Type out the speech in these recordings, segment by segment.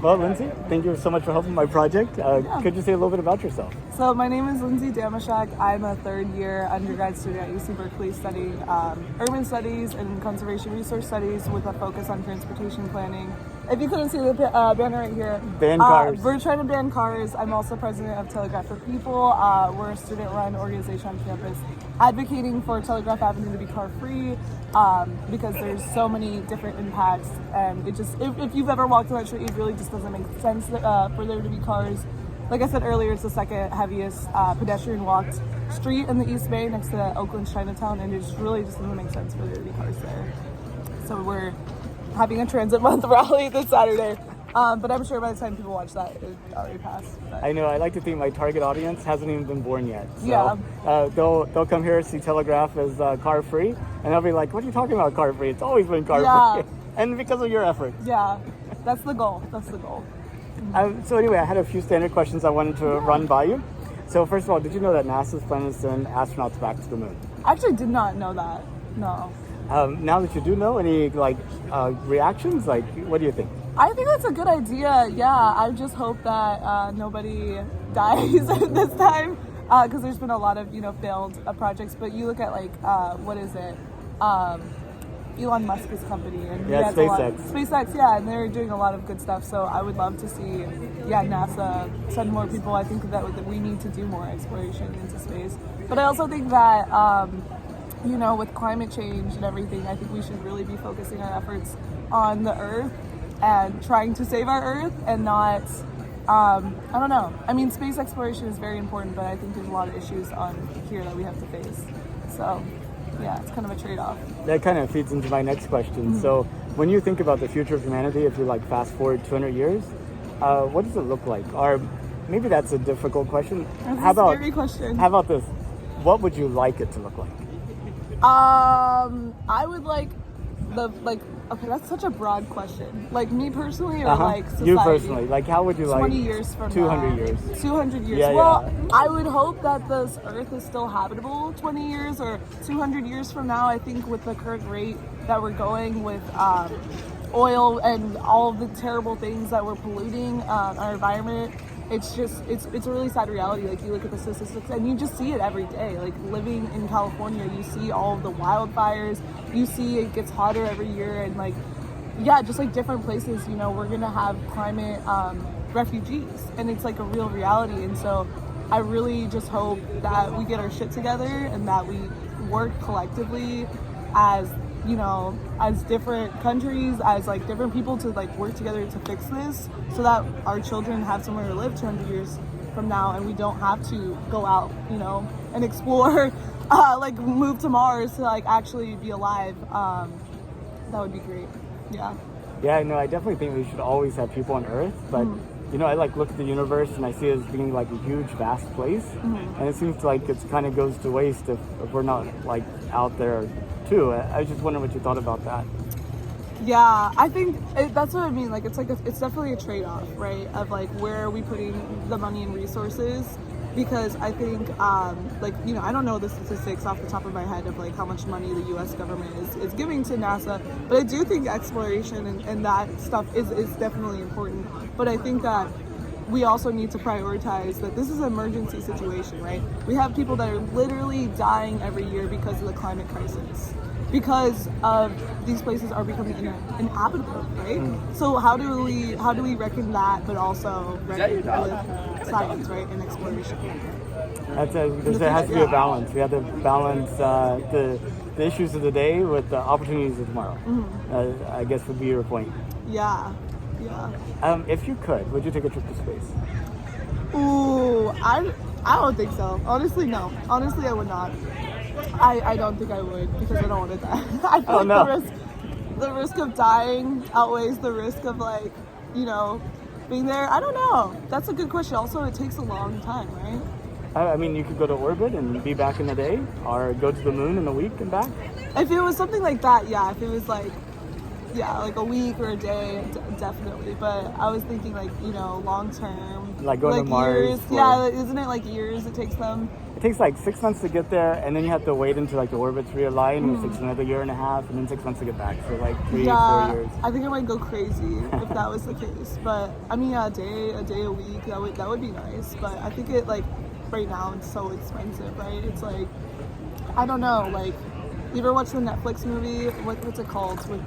Well, Linsy, thank you so much for helping my project. Could you say a little bit about yourself? So my name is Linsy Damashak. I'm a third-year undergrad student at UC Berkeley studying urban studies and conservation resource studies with a focus on transportation planning. If you couldn't see the banner right here, ban cars. We're trying to ban cars. I'm also president of Telegraph for People. We're a student-run organization on campus advocating for Telegraph Avenue to be car-free because there's so many different impacts, and it just, if you've ever walked on that street, it really just doesn't make sense for there to be cars. Like I said earlier, it's the second heaviest pedestrian walked street in the East Bay next to Oakland's Chinatown, and it just really just doesn't make sense for there to be cars there. So we're having a Transit Month rally this Saturday, but I'm sure by the time people watch that, it already passed. But. I know, I like to think my target audience hasn't even been born yet. So, yeah. They'll come here, see Telegraph as car-free, and they'll be like, what are you talking about car-free? It's always been car-free. And because of your efforts. Yeah, that's the goal. That's the goal. So anyway, I had a few standard questions I wanted to run by you. So first of all, did you know that NASA's planning to send astronauts back to the moon? I actually did not know that, no. Now that you do know, any reactions? Like, what do you think? I think that's a good idea, yeah. I just hope that nobody dies this time, because there's been a lot of, failed projects. But you look at, what is it? Elon Musk's company. And SpaceX. SpaceX, yeah, and they're doing a lot of good stuff. So I would love to see, NASA send more people. I think that we need to do more exploration into space. But I also think that, with climate change and everything, I think we should really be focusing our efforts on the Earth and trying to save our Earth and not, I don't know. I mean, space exploration is very important, but I think there's a lot of issues on here that we have to face. So, yeah, it's kind of a trade-off. That kind of feeds into my next question. Mm-hmm. So when you think about the future of humanity, if you fast forward 200 years, what does it look like? Or maybe that's a difficult question. That's a scary question. How about this? What would you like it to look like? I would like okay, that's such a broad question. Like me personally, or society? You personally, how would you 20 years from 200 now? years. 200 years. Yeah, well, I would hope that this Earth is still habitable 20 years or 200 years from now. I think with the current rate that we're going with oil and all of the terrible things that we're polluting our environment, it's a really sad reality. Like you look at the statistics and you just see it every day. Like living in California, you see all of the wildfires, you see it gets hotter every year, and just different places, we're gonna have climate refugees, and it's a real reality. And so I really just hope that we get our shit together and that we work collectively as as different countries, as different people to work together to fix this, so that our children have somewhere to live 200 years from now, and we don't have to go out, and explore, move to Mars to actually be alive. That would be great. Yeah. Yeah, no, I definitely think we should always have people on Earth, but I look at the universe and I see it as being a huge, vast place, and it seems like it kind of goes to waste if we're not out there too. I was just wondering what you thought about that. Yeah, I think that's what I mean. It's definitely a trade-off, right? Of where are we putting the money and resources? Because I think, I don't know the statistics off the top of my head of how much money the U.S. government is giving to NASA, but I do think exploration and that stuff is definitely important. But I think that we also need to prioritize that this is an emergency situation, right? We have people that are literally dying every year because of the climate crisis, because of these places are becoming inhabitable, right? So how do we reckon that, but also reckon with science, right, and exploration? There has to be a balance. We have to balance the issues of the day with the opportunities of tomorrow. I guess would be your point. Yeah. If you could, would you take a trip to space? Ooh, I don't think so. Honestly, no. Honestly, I would not. I don't think I would, because I don't want to die. I feel the risk of dying outweighs the risk of being there. I don't know. That's a good question. Also, it takes a long time, right? I mean, you could go to orbit and be back in a day, or go to the moon in a week and back. If it was something like that, yeah. If it was yeah, like a week or a day, definitely. But I was thinking like, you know, long term, Like going to Mars years. for- Yeah, isn't it like years it takes them? It takes like 6 months to get there, and then you have to wait until like the orbits realign, which takes another year and a half, and then 6 months to get back. So like 3, 4 years. I think I might go crazy if that was the case. But I mean, yeah, a day, a week, that would be nice. But I think it like right now it's so expensive, right? It's like, I don't know, like, you ever watch the Netflix movie? What's it called with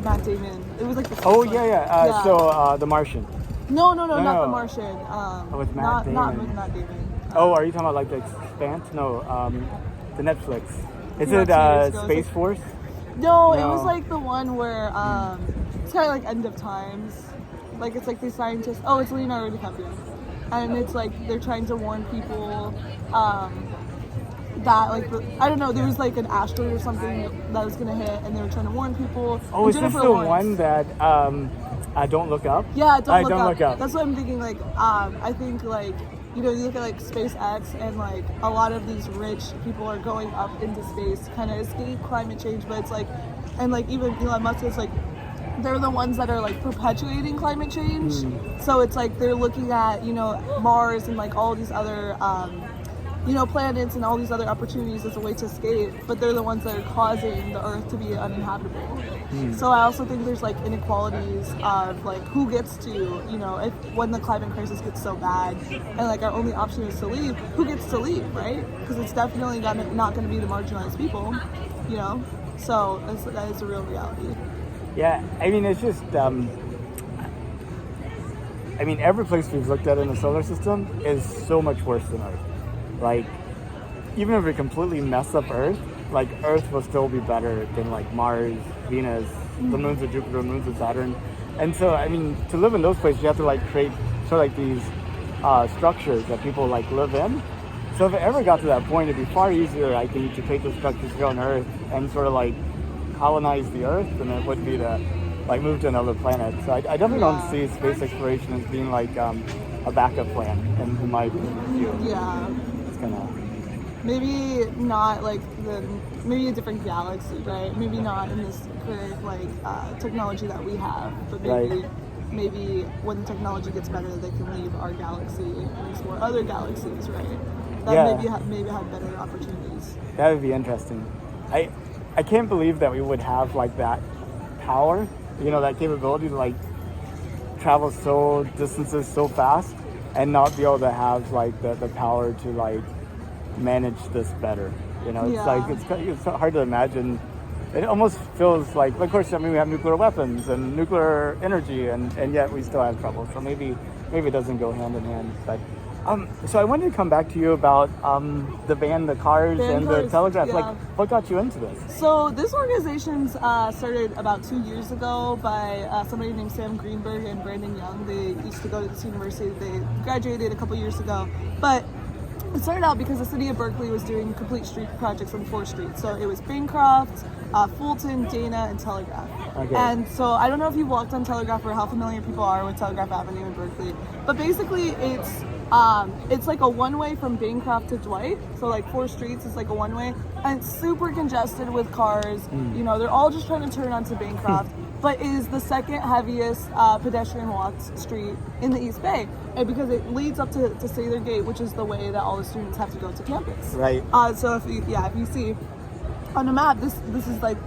Matt Damon? It was like the Oh yeah. So The Martian. No, not The Martian. With Matt Damon. Not with Matt Damon. Oh, are you talking about like The Expanse? No, the Netflix. Is Yeah, it 2 years ago. Space Force? No, it No. was like the one where it's kind of like End of Times. Like it's like these scientists. Oh, it's Leonardo DiCaprio, and it's like they're trying to warn people that like I don't know. There was like an asteroid or something that was gonna hit, and they were trying to warn people. Oh, And is this Jennifer the Lawrence. one that Don't Look Up? Yeah, don't Don't look Look Up. That's what I'm thinking. Like, I think like, you know, you look at like SpaceX and like a lot of these rich people are going up into space to kind of escape climate change. But it's like, and like even Elon Musk is like, they're the ones that are like perpetuating climate change. So it's like they're looking at, you know, Mars and like all these other you know, planets and all these other opportunities as a way to escape, but they're the ones that are causing the Earth to be uninhabitable. So I also think there's like inequalities of like who gets to, you know, if when the climate crisis gets so bad and like our only option is to leave, who gets to leave, right? Because it's definitely not going to be the marginalized people, you know. So that is a real reality. Yeah, I mean, it's just, I mean, every place we've looked at in the solar system is so much worse than Earth. Like, even if we completely mess up Earth, like, Earth will still be better than, like, Mars, Venus, the moons of Jupiter, moons of Saturn. And so, I mean, to live in those places, you have to, like, create sort of, like, these structures that people, like, live in. So if it ever got to that point, it'd be far easier, I think, to create those structures here on Earth and sort of, like, colonize the Earth than it would be to, like, move to another planet. So I definitely don't see space exploration as being, like, a backup plan, in my view. Yeah. Maybe not like maybe a different galaxy, right? Maybe not in this current like technology that we have, but maybe when the technology gets better, they can leave our galaxy and explore other galaxies, right? That maybe have better opportunities. That would be interesting. I can't believe that we would have like that power, you know, that capability to like travel so distances so fast and not be able to have like the power to like manage this better. You know, it's like it's hard to imagine. It almost feels like, of course, I mean, we have nuclear weapons and nuclear energy, and yet we still have trouble. So maybe it doesn't go hand in hand. But so I wanted to come back to you about the van, the cars, and the telegraph. Yeah. Like, what got you into this? So this organization started about 2 years ago by somebody named Sam Greenberg and Brandon Young. They used to go to this university. They graduated a couple years ago, but it started out because the city of Berkeley was doing complete street projects on 4th Street. So it was Bancroft, Fulton, Dana, and Telegraph. Okay. And so I don't know if you walked on Telegraph or how familiar people are with Telegraph Avenue in Berkeley, but basically it's like a one-way from Bancroft to Dwight. So like 4 streets is like a one-way, and it's super congested with cars. You know, they're all just trying to turn onto Bancroft, but it is the second heaviest pedestrian walked street in the East Bay, and because it leads up to Sather Gate, which is the way that all the students have to go to campus. Right. So if you see on a map, this is like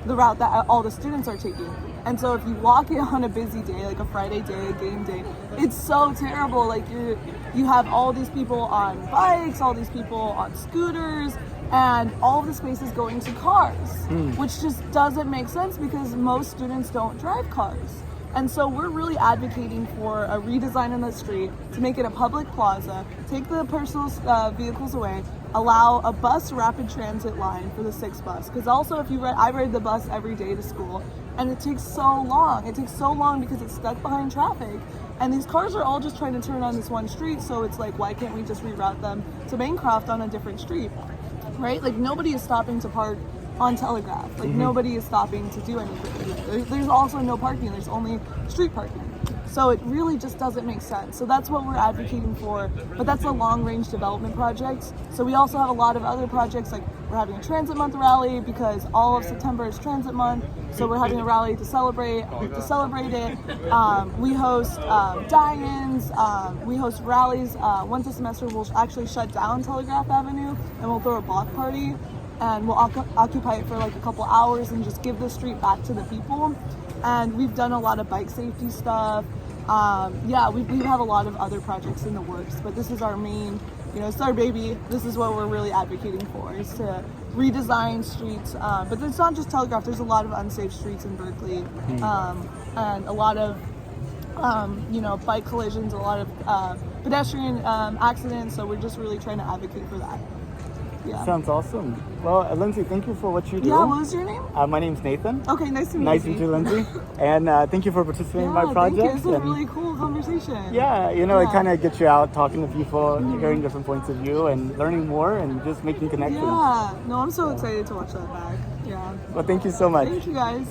the route that all the students are taking. And so if you walk it on a busy day, like a Friday day, a game day, it's so terrible. Like you have all these people on bikes, all these people on scooters, and all of the spaces going to cars, which just doesn't make sense because most students don't drive cars. And so we're really advocating for a redesign on the street to make it a public plaza, take the personal vehicles away, allow a bus rapid transit line for the 6 bus. Because also I ride the bus every day to school, and it takes so long. It takes so long because it's stuck behind traffic. And these cars are all just trying to turn on this one street, so it's like, why can't we just reroute them to Bancroft on a different street, right? Like, nobody is stopping to park on Telegraph. Like, nobody is stopping to do anything. There's also no parking. There's only street parking. So it really just doesn't make sense. So that's what we're advocating for, but that's a long-range development project. So we also have a lot of other projects, like we're having a Transit Month rally because all of September is Transit Month. So we're having a rally to celebrate it. We host die-ins, we host rallies. Once a semester, we'll actually shut down Telegraph Avenue and we'll throw a block party. And we'll occupy it for like a couple hours and just give the street back to the people. And we've done a lot of bike safety stuff. We have a lot of other projects in the works, but this is our main, it's our baby. This is what we're really advocating for, is to redesign streets. But it's not just Telegraph, there's a lot of unsafe streets in Berkeley. And a lot of, bike collisions, a lot of pedestrian accidents. So we're just really trying to advocate for that. Yeah. Sounds awesome. Well, Linsy, thank you for what you do. Yeah, what was your name? My name's Nathan. Okay, nice to meet you. Nice to meet you, Linsy. And thank you for participating in my project. Thank you. This was a really cool conversation. Yeah, it kind of gets you out talking to people, hearing different points of view, and learning more, and just making connections. Yeah, no, I'm so excited to watch that back. Yeah. Well, thank you so much. Thank you, guys.